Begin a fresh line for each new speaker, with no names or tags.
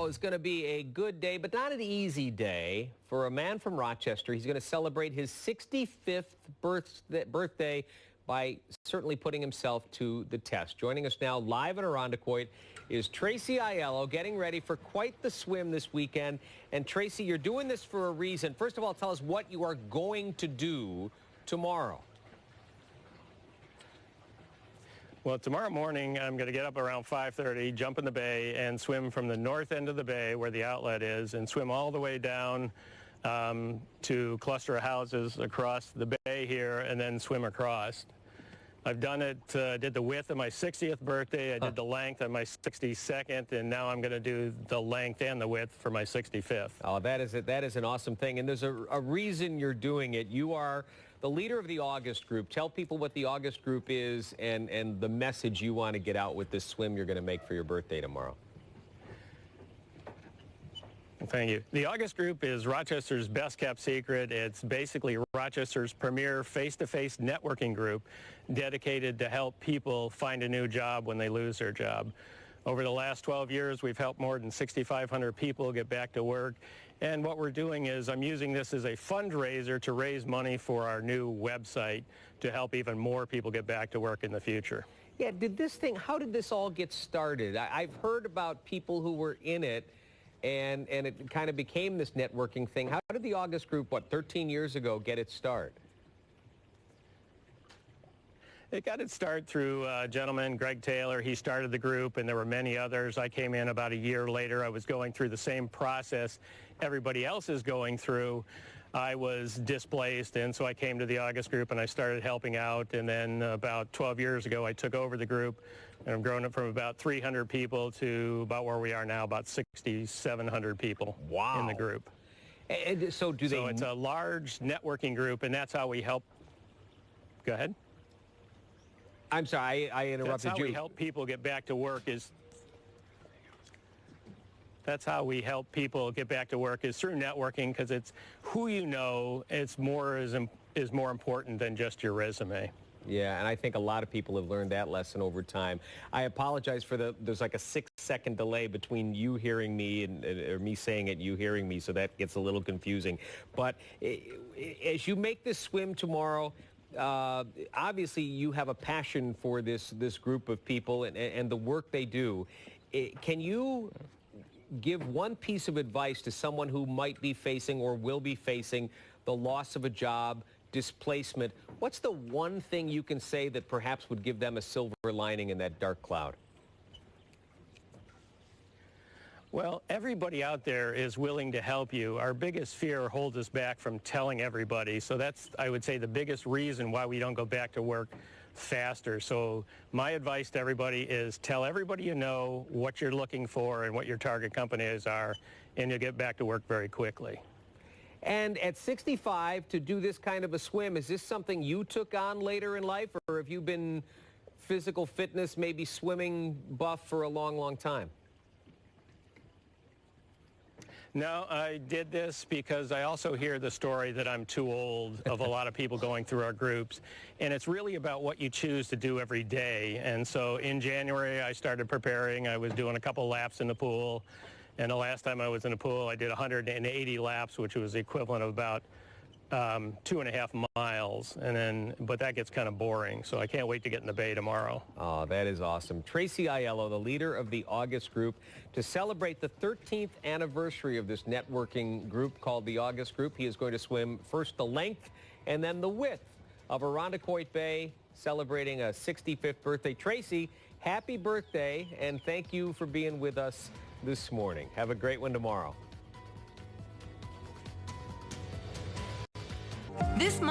is going to be a good day, but not an easy day for a man from Rochester. He's going to celebrate his 65th birthday by certainly putting himself to the test. Joining us now live in Irondequoit is Tracey Aiello, getting ready for quite the swim this weekend. And Tracey, you're doing this for a reason. First of all, tell us what you are going to do tomorrow.
Well, tomorrow morning, I'm going to get up around 5:30, jump in the bay, and swim from the north end of the bay where the outlet is, and swim all the way down to cluster of houses across the bay here, and then swim across. I've done it, did the width of my 60th birthday, I did the length on my 62nd, and now I'm going to do the length and the width for my 65th.
Oh, that is an awesome thing, and there's a reason you're doing it. You are the leader of the August Group. Tell people what the August Group is and the message you want to get out with this swim you're going to make for your birthday tomorrow.
Thank you. The August Group is Rochester's best-kept secret. It's basically Rochester's premier face-to-face networking group dedicated to help people find a new job when they lose their job. Over the last 12 years, we've helped more than 6,500 people get back to work. And what we're doing is I'm using this as a fundraiser to raise money for our new website to help even more people get back to work in the future.
Yeah, how did this all get started? I've heard about people who were in it, and it kind of became this networking thing. How did the August Group, 13 years ago, get its start?
It got its start through a gentleman, Greg Taylor. He started the group, and there were many others. I came in about a year later. I was going through the same process everybody else is going through. I was displaced, and so I came to the August Group, and I started helping out. And then about 12 years ago, I took over the group, and I've grown it from about 300 people to about where we are now, about 6,700 people in the group.
And so
it's a large networking group, and that's how we help. Go ahead.
I'm sorry, I interrupted you.
That's how we help people get back to work That's how we help people get back to work is through networking, because it's who you know. Is more important than just your resume.
Yeah, and I think a lot of people have learned that lesson over time. I apologize for there's like a 6-second delay between you hearing me or me saying it, you hearing me, so that gets a little confusing. But as you make this swim tomorrow, obviously you have a passion for this group of people and the work they do. Can you give one piece of advice to someone who might be facing or will be facing the loss of a job, displacement? What's the one thing you can say that perhaps would give them a silver lining in that dark cloud?
Well, everybody out there is willing to help you. Our biggest fear holds us back from telling everybody. So that's, I would say, the biggest reason why we don't go back to work faster. So my advice to everybody is tell everybody you know what you're looking for and what your target companies are, and you'll get back to work very quickly.
And at 65, to do this kind of a swim, is this something you took on later in life, or have you been physical fitness, maybe swimming buff for a long, long time?
No, I did this because I also hear the story that I'm too old of a lot of people going through our groups. And it's really about what you choose to do every day. And so in January, I started preparing. I was doing a couple laps in the pool. And the last time I was in the pool, I did 180 laps, which was the equivalent of about 2.5 miles, but that gets kind of boring, so I can't wait to get in the bay tomorrow.
Oh, that is awesome. Tracey Aiello, the leader of the August Group, to celebrate the 13th anniversary of this networking group called the August Group. He is going to swim first the length and then the width of Irondequoit Bay, celebrating a 65th birthday. Tracey, happy birthday, and thank you for being with us this morning. Have a great one tomorrow.
This month.